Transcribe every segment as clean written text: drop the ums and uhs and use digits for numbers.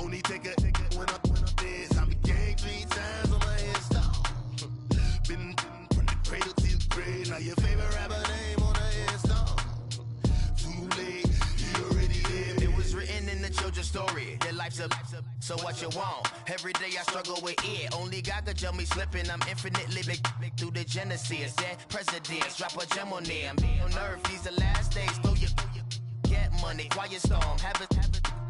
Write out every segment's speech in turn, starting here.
Only take a when I did. I became 3 times on my headstone. Been from the cradle to the grave. Now your favorite rapper name on the headstone. Too late, you already lived. It was written in the children's story. Their life's a so what you want. Every day I struggle with it. Only God could tell me slipping. I'm infinitely big through the genesis. Dead presidents, drop a gem on them. On earth, these the last days. Throw your get money, quiet storm. Have it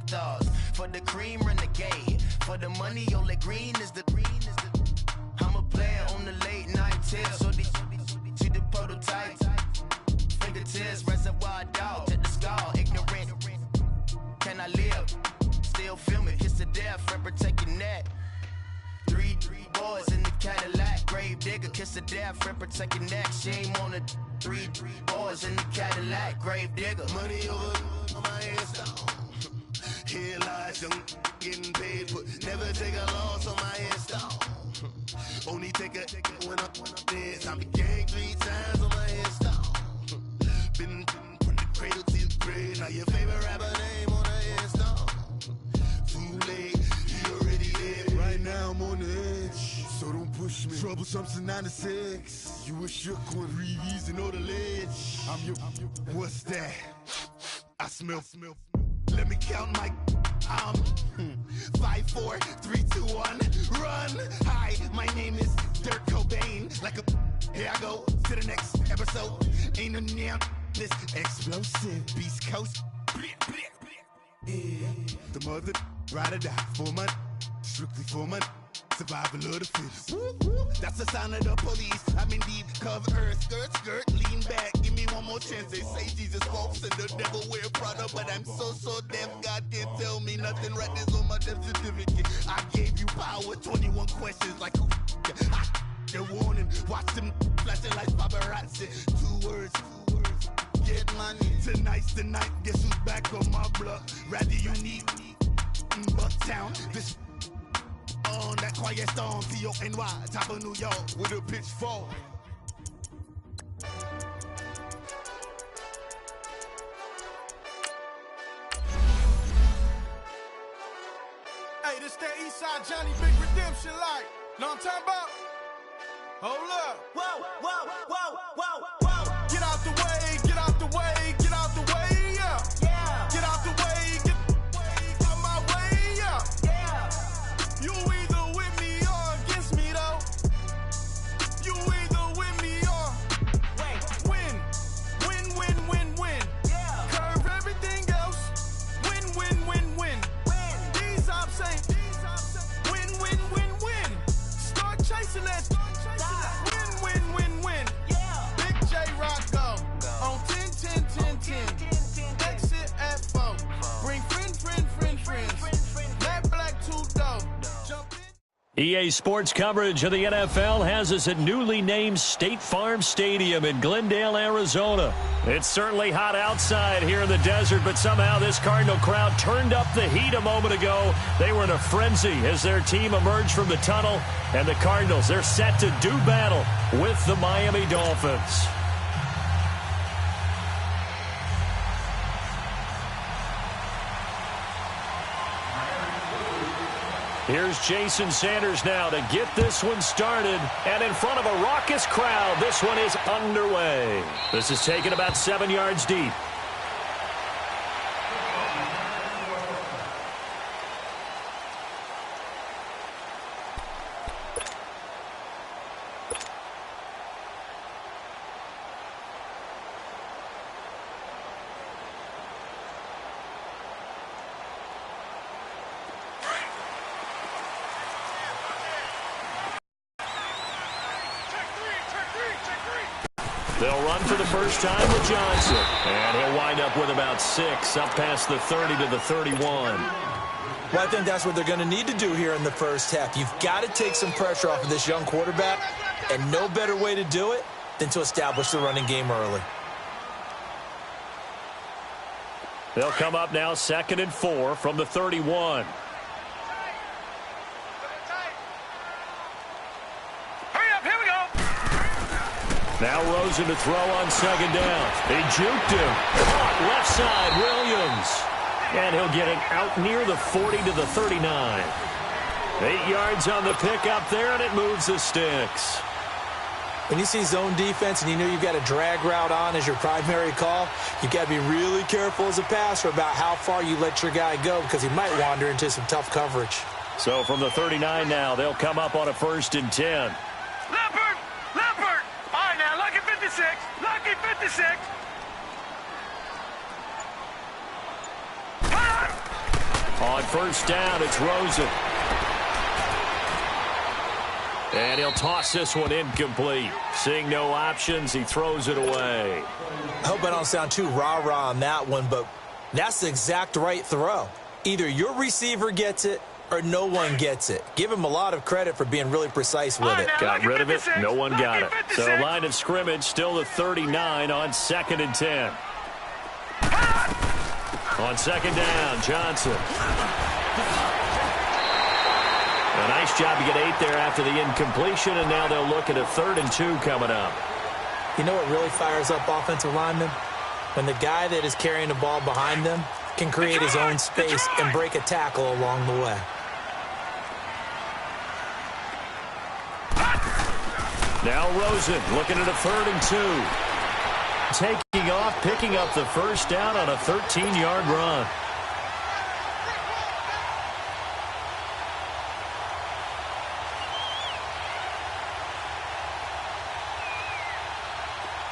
stars. For the cream, renegade. For the money, only green is the. I'm a player on the late night tip. So they see the prototype. Fingertips, reservoir dog. Check the skull, ignorant. Can I live? Still film it, kiss to death, friend protecting that. Three boys in the Cadillac, grave digger, kiss to death, friend protecting that. Shame on the three boys in the Cadillac, grave digger. Money over on my headstone. Here lies young, getting paid, but never take a loss on my headstone. Only take a when I did. I became 3 times on my headstone. Been from the cradle to the grave. Now your favorite rapper name on the headstone. Too late, you already lived. Right now I'm on the edge, so don't push me. Troublesome to 9 to 6. You a shook one, breathe and know the ledge. I'm your. What's that? I smell. Let me count my. 5, 4, 3, 2, 1, run. Hi, my name is Dirk Cobain. Like a. Here I go to the next episode. Ain't no damn this explosive Beast Coast. Yeah. The mother ride or die for my strictly for my survival of the fittest. That's the sound of the police. I'm in deep cover earth, skirt, lean back. Give me one more chance. They say Jesus walks and the devil wear Prada, but I'm so deaf. God can't tell me nothing. Right there's on my death certificate. I gave you power. 21 questions like who? They're warning. Watch them flashing like paparazzi. 2 words. Get money. Tonight's the night. Guess who's back on my block? Rather unique. Bucktown. This on that quiet storm. T-O-N-Y. Top of New York with a pitchfork. Hey, this that Eastside Johnny Big Redemption like. Know what I'm talking about? Hold up. Whoa. Get out the way, get out the way, get out the way, yeah. Get out the way, get out my way, yeah. You either with me or against me, though. You either with me or win. Curve everything else. Win. These ops say win. Start chasing that. Win. Big J Rock go on 10. Exit at 4. Bring friends. Matt Black 2 dope. Jump in. EA Sports coverage of the NFL has us at newly named State Farm Stadium in Glendale, Arizona. It's certainly hot outside here in the desert, but somehow this Cardinal crowd turned up the heat a moment ago. They were in a frenzy as their team emerged from the tunnel, and the Cardinals, they're set to do battle with the Miami Dolphins. Here's Jason Sanders now to get this one started. And in front of a raucous crowd, this one is underway. This is taken about 7 yards deep. They'll run for the first time with Johnson. And he'll wind up with about 6, up past the 30 to the 31. Well, I think that's what they're going to need to do here in the first half. You've got to take some pressure off of this young quarterback, and no better way to do it than to establish the running game early. They'll come up now 2nd and 4 from the 31. Now Rosen to throw on 2nd down. He juked him. Caught left side, Williams. And he'll get it out near the 40 to the 39. 8 yards on the pickup there, and it moves the sticks. When you see zone defense and you know you've got a drag route on as your primary call, you've got to be really careful as a passer about how far you let your guy go because he might wander into some tough coverage. So from the 39 now, they'll come up on a 1st and 10. Leopard! Leopard! All right, now, lucky 56. Lucky 56. On 1st down, it's Rosen. And he'll toss this one incomplete. Seeing no options, he throws it away. I hope I don't sound too rah-rah on that one, but that's the exact right throw. Either your receiver gets it or no one gets it. Give him a lot of credit for being really precise with it. Got rid of it. No one got it. So line of scrimmage still the 39 on 2nd and 10. On 2nd down, Johnson. A nice job to get 8 there after the incompletion, and now they'll look at a 3rd and 2 coming up. You know what really fires up offensive linemen? When the guy that is carrying the ball behind them can create his own space and break a tackle along the way. Now Rosen looking at a 3rd and 2. Taking off, picking up the 1st down on a 13-yard run.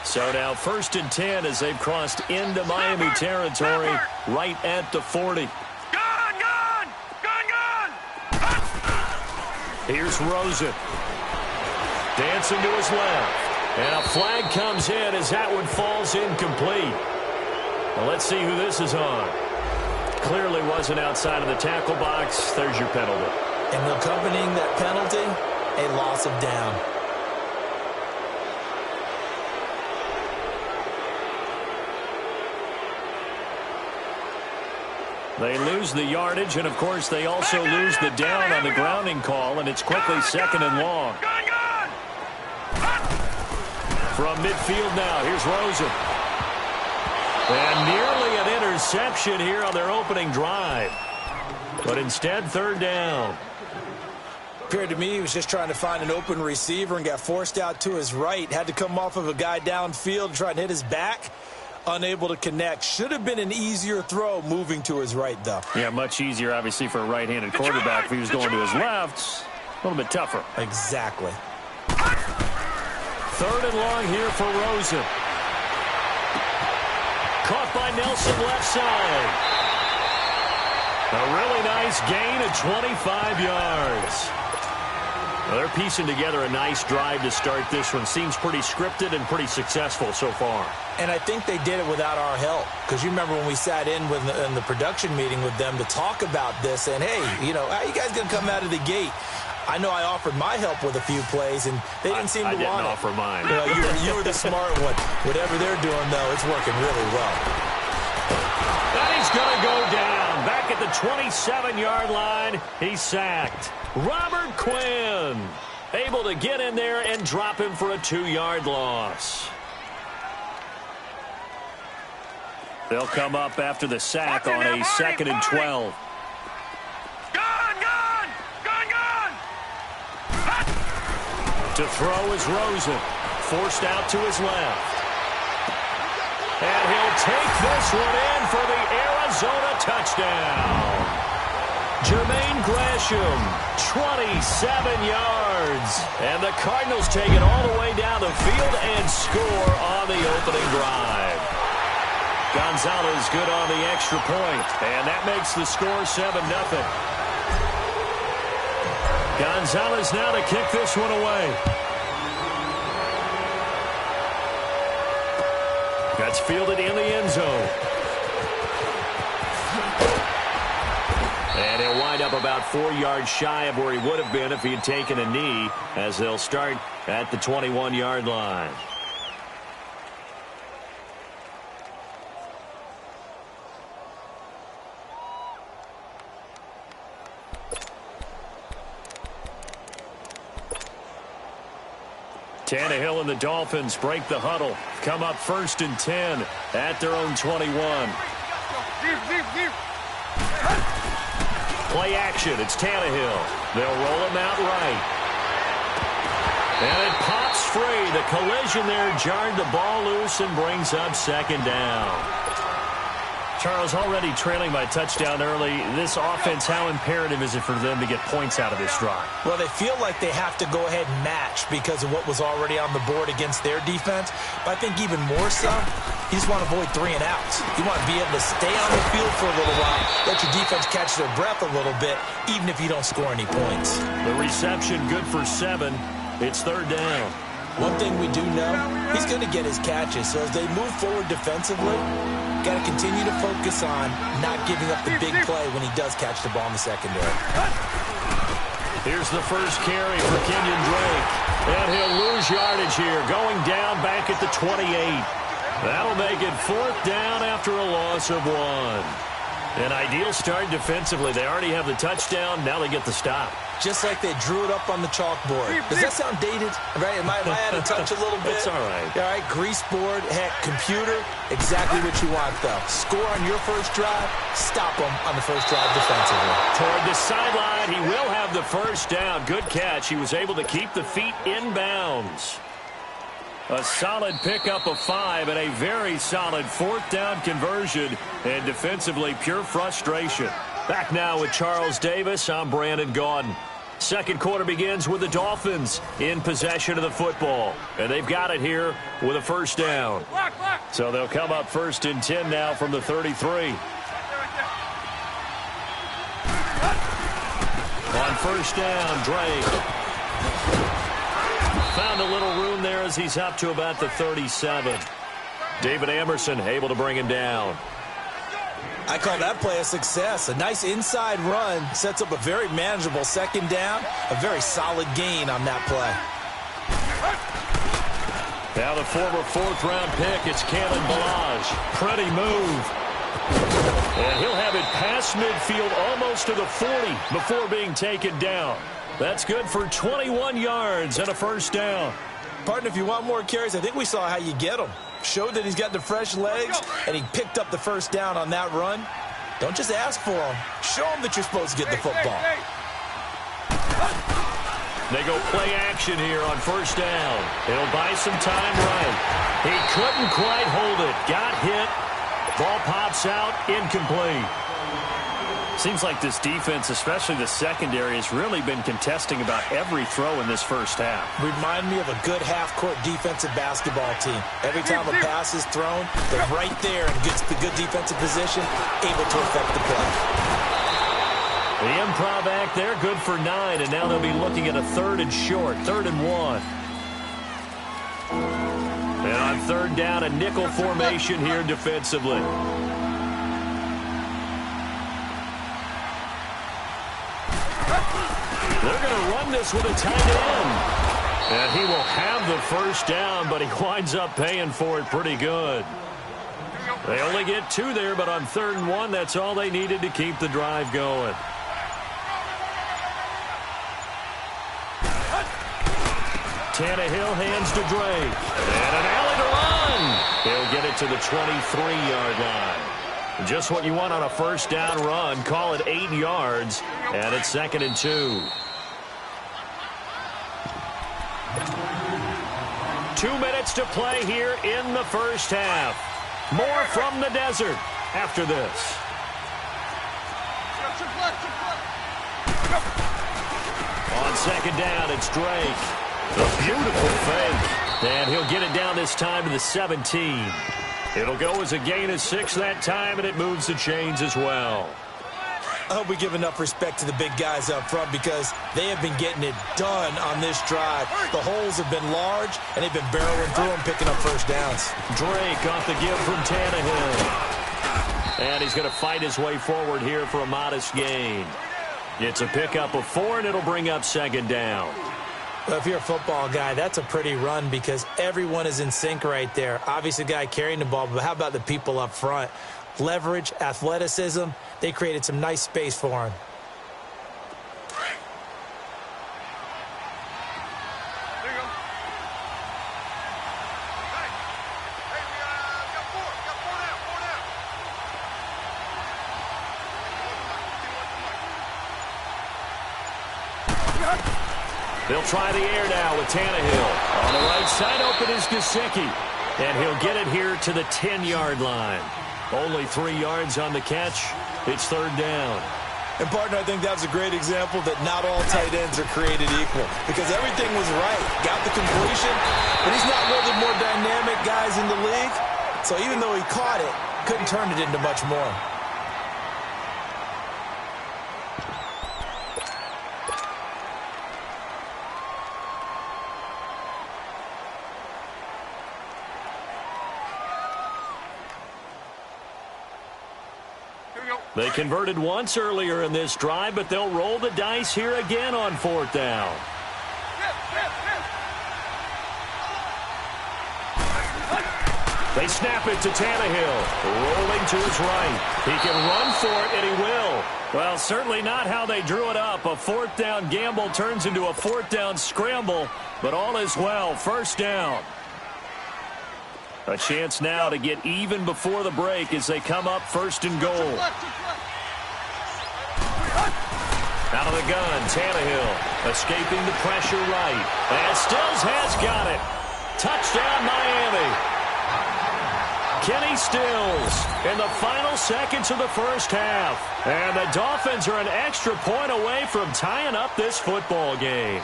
So now 1st and 10 as they've crossed into Miami territory right at the 40. Gone! Here's Rosen. Dancing to his left. And a flag comes in as that one falls incomplete. Well, let's see who this is on. Clearly wasn't outside of the tackle box. There's your penalty. And accompanying that penalty, a loss of down. They lose the yardage, and, of course, they also lose the down on the grounding call, and it's quickly 2nd and long. From midfield now, here's Rosen. And nearly an interception here on their opening drive. But instead, 3rd down. Appeared to me he was just trying to find an open receiver and got forced out to his right. Had to come off of a guy downfield, trying to hit his back. Unable to connect. Should have been an easier throw moving to his right, though. Yeah, much easier, obviously, for a right-handed quarterback. If he was going to his left, a little bit tougher. Exactly. 3rd and long here for Rosen. Caught by Nelson left side. A really nice gain of 25 yards. Well, they're piecing together a nice drive to start this one. Seems pretty scripted and pretty successful so far. And I think they did it without our help. Because you remember when we sat in the production meeting with them to talk about this. And, hey, you know, how you guys going to come out of the gate? I know I offered my help with a few plays, and they didn't seem to want it. I didn't offer mine. You know, you were the smart one. Whatever they're doing, though, it's working really well. And he's going to go down. Back at the 27-yard line, he's sacked. Robert Quinn able to get in there and drop him for a 2-yard loss. They'll come up after the sack on a 2nd and 12. To throw is Rosen. Forced out to his left. And he'll take this one in for the Arizona touchdown. Jermaine Gresham, 27 yards. And the Cardinals take it all the way down the field and score on the opening drive. Gonzalez good on the extra point. And that makes the score 7-0. Gonzalez now to kick this one away. That's fielded in the end zone. And he'll wind up about 4 yards shy of where he would have been if he had taken a knee, as they'll start at the 21-yard line. Tannehill and the Dolphins break the huddle. Come up 1st and 10 at their own 21. Play action. It's Tannehill. They'll roll him out right. And it pops free. The collision there jarred the ball loose and brings up second down. Charles, already trailing by touchdown early. This offense, how imperative is it for them to get points out of this drive? Well, they feel like they have to go ahead and match because of what was already on the board against their defense. But I think even more so, you just want to avoid 3 and outs. You want to be able to stay on the field for a little while, let your defense catch their breath a little bit, even if you don't score any points. The reception good for 7. It's third down. One thing we do know, he's going to get his catches. So as they move forward defensively, got to continue to focus on not giving up the big play when he does catch the ball in the secondary. Here's the first carry for Kenyon Drake. And he'll lose yardage here, going down back at the 28. That'll make it fourth down after a loss of 1. An ideal start defensively. They already have the touchdown. Now they get the stop. Just like they drew it up on the chalkboard. Does that sound dated? Right? Am I out of touch a little bit? It's all right. All right, grease board, heck, computer, exactly what you want, though. Score on your first drive, stop them on the first drive defensively. Toward the sideline, he will have the first down. Good catch. He was able to keep the feet in bounds. A solid pickup of 5 and a very solid fourth down conversion. And defensively, pure frustration. Back now with Charles Davis, I'm Brandon Gaudin. Second quarter begins with the Dolphins in possession of the football. And they've got it here with a first down. So they'll come up first and 10 now from the 33. On first down, Drake. Found a little room there as he's up to about the 37. David Emerson able to bring him down. I call that play a success. A nice inside run sets up a very manageable second down. A very solid gain on that play. Now the former fourth-round pick, it's Kalen Ballage. Pretty move. And he'll have it past midfield almost to the 40 before being taken down. That's good for 21 yards and a first down. Partner, if you want more carries, I think we saw how you get them. Showed that he's got the fresh legs, and he picked up the first down on that run. Don't just ask for him. Show him that you're supposed to get the football. They go play action here on first down. It'll buy some time right. He couldn't quite hold it. Got hit. Ball pops out. Incomplete. Seems like this defense, especially the secondary, has really been contesting about every throw in this first half. Remind me of a good half-court defensive basketball team. Every time a pass is thrown, they're right there and gets the good defensive position, able to affect the play. The improv act there, good for 9, and now they'll be looking at a third and short, 3rd and 1. And on third down, a nickel formation here defensively. They're going to run this with a tight end. And he will have the first down, but he winds up paying for it pretty good. They only get 2 there, but on 3rd and 1, that's all they needed to keep the drive going. Tannehill hands to Drake. And an alley to run. He'll get it to the 23-yard line. Just what you want on a first down run. Call it 8 yards. And it's 2nd and 2. 2 minutes to play here in the first half. More from the desert after this. On second down, it's Drake. A beautiful fake. And he'll get it down this time to the 17. It'll go as a gain of 6 that time, and it moves the chains as well. I hope we give enough respect to the big guys up front because they have been getting it done on this drive. The holes have been large, and they've been barreling through them, picking up first downs. Drake off the give from Tannehill. And he's going to fight his way forward here for a modest gain. It's a pickup of 4, and it'll bring up 2nd down. Well, if you're a football guy, that's a pretty run because everyone is in sync right there. Obviously, the guy carrying the ball, but how about the people up front? Leverage, athleticism, they created some nice space for him. They'll try the air now with Tannehill. On the right side, open is Gesicki. And he'll get it here to the 10-yard line. Only 3 yards on the catch. It's third down. And, partner, I think that's a great example that not all tight ends are created equal because everything was right. Got the completion, but he's not one of the more dynamic guys in the league. So even though he caught it, couldn't turn it into much more. They converted once earlier in this drive, but they'll roll the dice here again on fourth down. They snap it to Tannehill, rolling to his right. He can run for it, and he will. Well, certainly not how they drew it up. A fourth down gamble turns into a fourth down scramble, but all is well. First down. A chance now to get even before the break as they come up first and goal. Out of the gun, Tannehill escaping the pressure right. And Stills has got it. Touchdown, Miami. Kenny Stills in the final seconds of the first half. And the Dolphins are an extra point away from tying up this football game.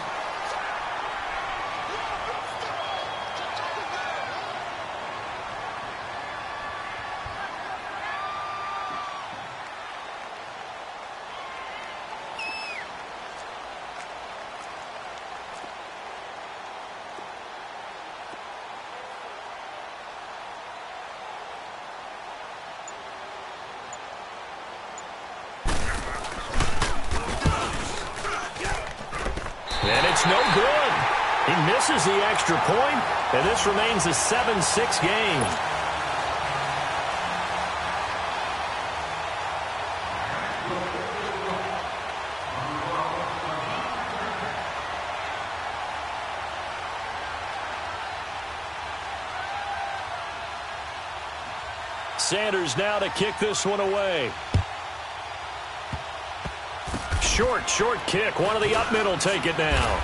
And it's no good. He misses the extra point, and this remains a 7-6 game. Sanders now to kick this one away. Short kick. One of the up middle take it now.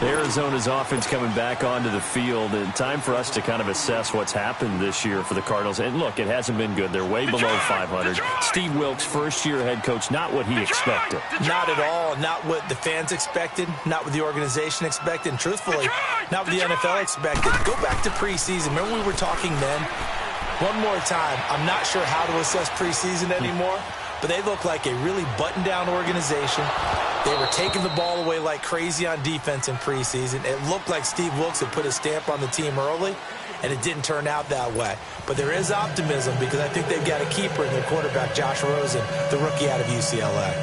Arizona's offense coming back onto the field, and time for us to kind of assess what's happened this year for the Cardinals. And look, it hasn't been good. They're way below 500. Steve Wilks, first-year head coach, not what he expected. Not at all. Not what the fans expected. Not what the organization expected. And truthfully, not what the NFL expected. Go back to preseason. Remember we were talking then? One more time, I'm not sure how to assess preseason anymore, but they look like a really buttoned-down organization. They were taking the ball away like crazy on defense in preseason. It looked like Steve Wilks had put a stamp on the team early, and it didn't turn out that way. But there is optimism because I think they've got a keeper in their quarterback, Josh Rosen, the rookie out of UCLA.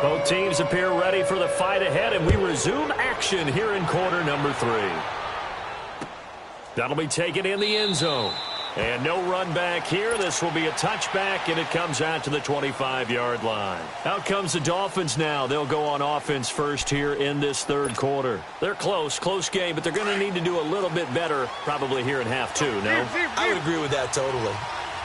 Both teams appear ready for the fight ahead, and we resume action here in quarter number 3. That'll be taken in the end zone. And no run back here. This will be a touchback, and it comes out to the 25-yard line. Out comes the Dolphins now. They'll go on offense first here in this third quarter. They're close game, but they're going to need to do a little bit better probably here in half 2, no? I would agree with that totally.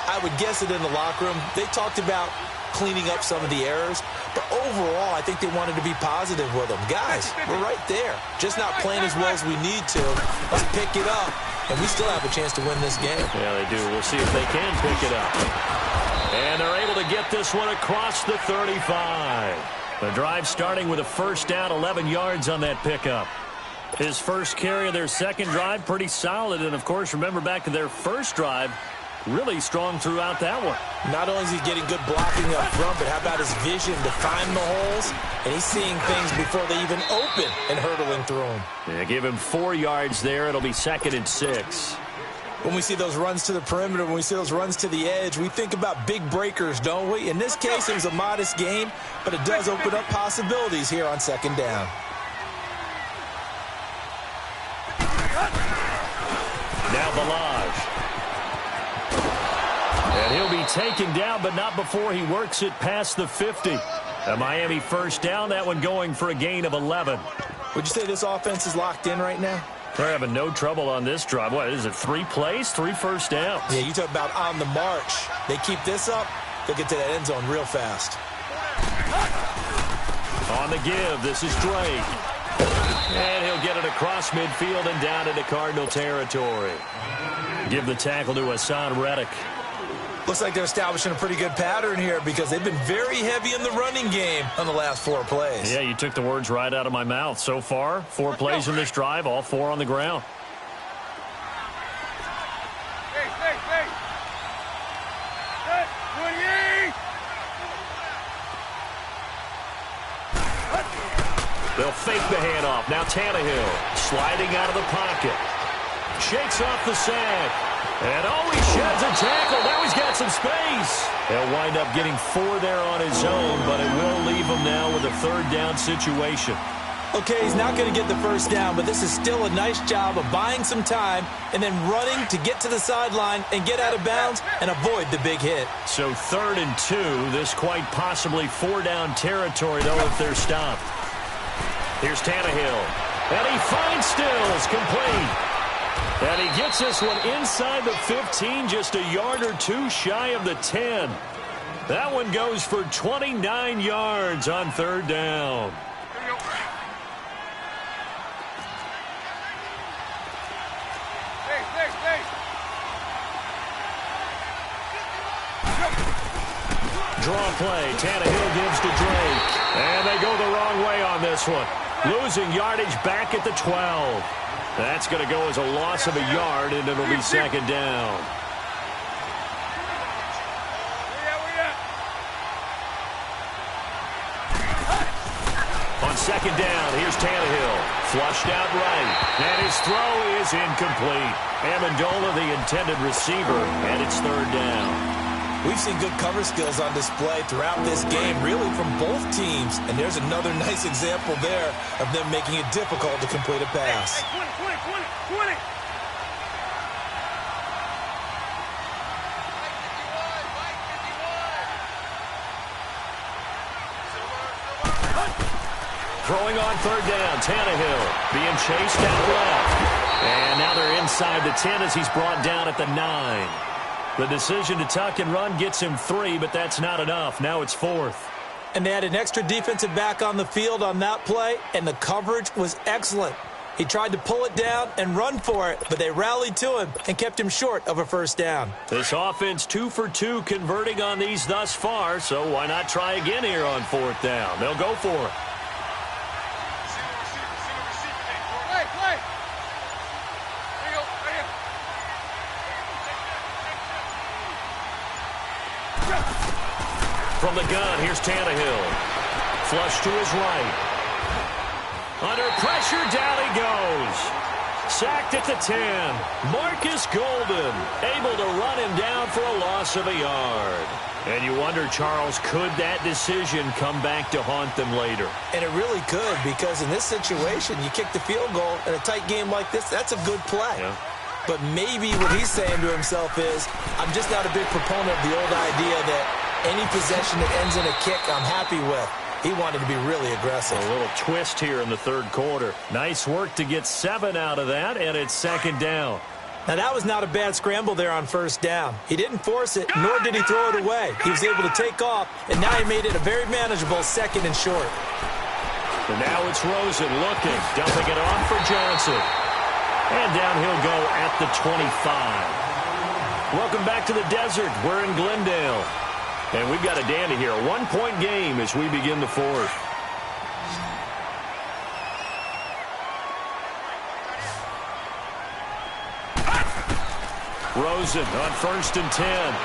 I would guess it in the locker room. They talked about cleaning up some of the errors, but overall, I think they wanted to be positive with them. Guys, we're right there. Just not playing as well as we need to. Let's pick it up. And we still have a chance to win this game. Yeah, they do. We'll see if they can pick it up. And they're able to get this one across the 35. The drive starting with a first down, 11 yards on that pickup. His first carry of their second drive, pretty solid. And, of course, remember back to their first drive, really strong throughout that one. Not only is he getting good blocking up front, but how about his vision to find the holes? And he's seeing things before they even open and hurdling through them. Yeah, give him 4 yards there. It'll be 2nd and 6. When we see those runs to the perimeter, when we see those runs to the edge, we think about big breakers, don't we? In this case, it was a modest game, but it does open up possibilities here on second down. Now Balaj. And he'll be taken down, but not before he works it past the 50. A Miami first down, that one going for a gain of 11. Would you say this offense is locked in right now? They're having no trouble on this drive. What is it, 3 plays, 3 first downs? Yeah, you talk about on the march. They keep this up, they'll get to that end zone real fast. On the give, this is Drake. And he'll get it across midfield and down into Cardinal territory. Give the tackle to Hassan Reddick. Looks like they're establishing a pretty good pattern here because they've been very heavy in the running game on the last 4 plays. Yeah, you took the words right out of my mouth. So far, 4 plays in this drive, all 4 on the ground. They'll fake the handoff. Now Tannehill sliding out of the pocket. Shakes off the sack. And he sheds a tackle. Now he's got some space. He'll wind up getting 4 there on his own, but it will leave him now with a 3rd down situation. Okay, he's not going to get the first down, but this is still a nice job of buying some time and then running to get to the sideline and get out of bounds and avoid the big hit. So 3rd and 2. This quite possibly 4-down territory, though, if they're stopped. Here's Tannehill. And he finds Stills complete. And he gets this one inside the 15, just a yard or 2 shy of the 10. That one goes for 29 yards on 3rd down. Draw play. Tannehill gives to Drake. And they go the wrong way on this one. Losing yardage back at the 12. That's going to go as a loss of a yard, and it'll be 2nd down. On 2nd down, here's Tannehill. Flushed out right. And his throw is incomplete. Amendola, the intended receiver, and it's 3rd down. We've seen good cover skills on display throughout this game, really from both teams. And there's another nice example there of them making it difficult to complete a pass. Hey, 20. Throwing on 3rd down, Tannehill being chased out left. And now they're inside the 10 as he's brought down at the 9. The decision to tuck and run gets him 3, but that's not enough. Now it's 4th. And they had an extra defensive back on the field on that play, and the coverage was excellent. He tried to pull it down and run for it, but they rallied to him and kept him short of a 1st down. This offense 2 for 2 converting on these thus far, so why not try again here on 4th down? They'll go for it. From the gun, here's Tannehill. Flush to his right. Under pressure, down he goes. Sacked at the 10. Marcus Golden able to run him down for a loss of a yard. And you wonder, Charles, could that decision come back to haunt them later? And it really could, because in this situation, you kick the field goal in a tight game like this, that's a good play. Yeah. But maybe what he's saying to himself is, I'm just not a big proponent of the old idea that any possession that ends in a kick I'm happy with. He wanted to be really aggressive. A little twist here in the 3rd quarter. Nice work to get 7 out of that, and it's 2nd down. Now, that was not a bad scramble there on 1st down. He didn't force it, nor did he throw it away. He was able to take off, and now he made it a very manageable 2nd and short. And now it's Rosen looking, dumping it off for Johnson. And down he'll go at the 25. Welcome back to the desert. We're in Glendale. And we've got a dandy here. A 1-point game as we begin the 4th. Rosen on 1st and 10.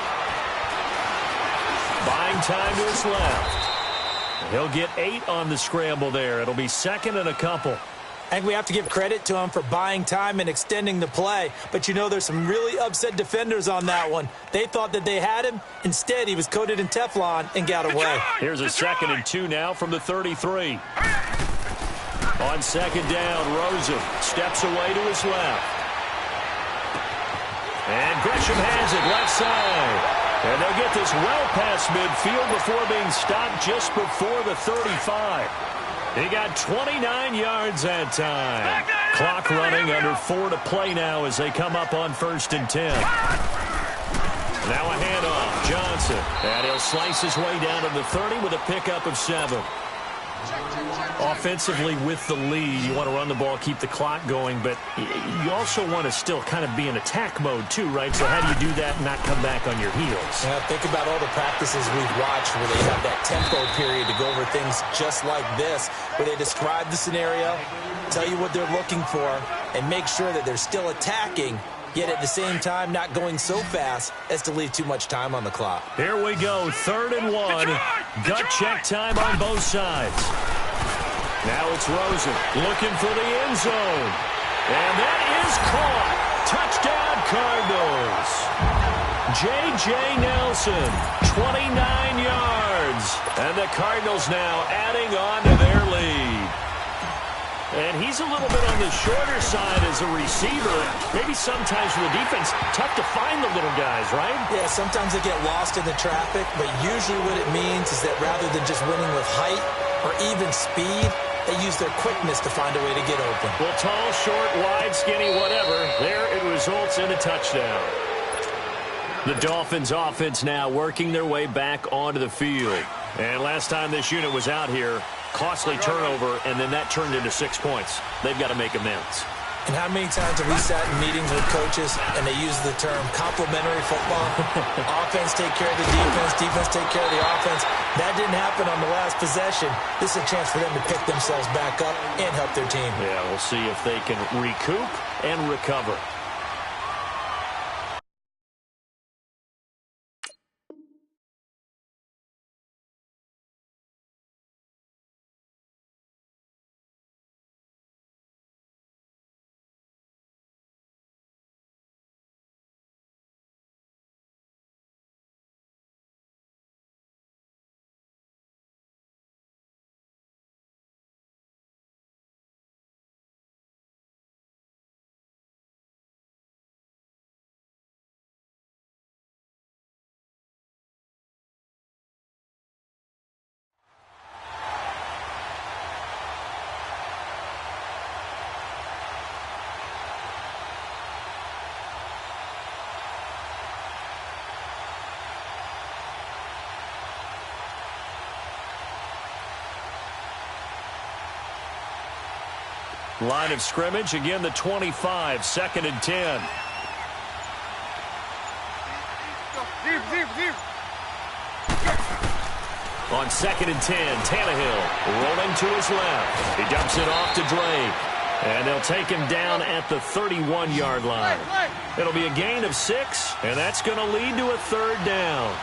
Buying time to his left. He'll get 8 on the scramble there. It'll be 2nd and a couple. I think we have to give credit to him for buying time and extending the play. But, you know, there's some really upset defenders on that one. They thought that they had him. Instead, he was coated in Teflon and got away. Here's a 2nd and 2 now from the 33. On 2nd down, Rosen steps away to his left. And Gresham has it left side. And they'll get this well past midfield before being stopped just before the 35. He got 29 yards that time. Clock running, under 4 to play now as they come up on 1st and 10. Now a handoff, Johnson. And he'll slice his way down to the 30 with a pickup of 7. Offensively with the lead, you want to run the ball, keep the clock going, but you also want to still kind of be in attack mode too, right? So how do you do that and not come back on your heels? Yeah, think about all the practices we've watched where they have that tempo period to go over things just like this, where they describe the scenario, tell you what they're looking for, and make sure that they're still attacking, yet at the same time not going so fast as to leave too much time on the clock. Here we go, 3rd and 1. Gut check time on both sides. Now it's Rosen looking for the end zone. And that is caught. Touchdown Cardinals. J.J. Nelson, 29 yards. And the Cardinals now adding on to their lead. And he's a little bit on the shorter side as a receiver. Maybe sometimes for the defense, tough to find the little guys, right? Yeah, sometimes they get lost in the traffic, but usually what it means is that rather than just winning with height or even speed, they use their quickness to find a way to get open. Well, tall, short, wide, skinny, whatever. There it results in a touchdown. The Dolphins offense now working their way back onto the field. And last time this unit was out here, costly turnover, and then that turned into 6 points. They've got to make amends. And how many times have we sat in meetings with coaches and they use the term complementary football? Offense take care of the defense, defense take care of the offense. That didn't happen on the last possession. This is a chance for them to pick themselves back up and help their team. Yeah, we'll see if they can recoup and recover. Line of scrimmage, again the 25, 2nd and 10. On 2nd and 10, Tannehill rolling to his left. He dumps it off to Drake. And they'll take him down at the 31-yard line. It'll be a gain of 6, and that's going to lead to a 3rd down.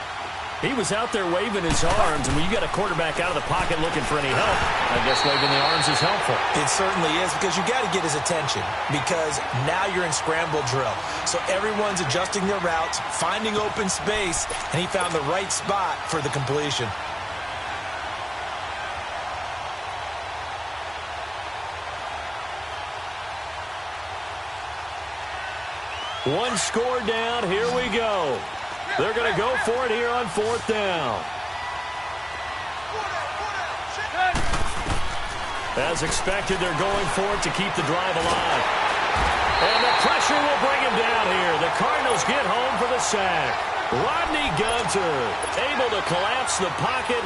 He was out there waving his arms, and when you got a quarterback out of the pocket looking for any help, I guess waving the arms is helpful. It certainly is, because you got to get his attention, because now you're in scramble drill. So everyone's adjusting their routes, finding open space, and he found the right spot for the completion. One score down, here we go. They're going to go for it here on 4th down. As expected, they're going for it to keep the drive alive. And the pressure will bring him down here. The Cardinals get home for the sack. Rodney Gunter able to collapse the pocket.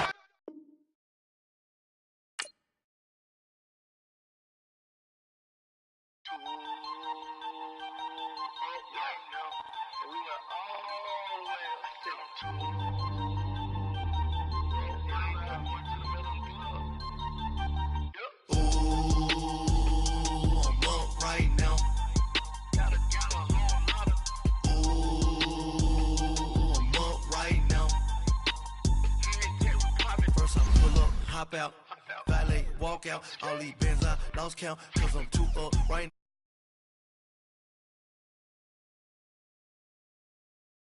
Out, valet, walk out, all these bands I lost count, cause I'm too up right now.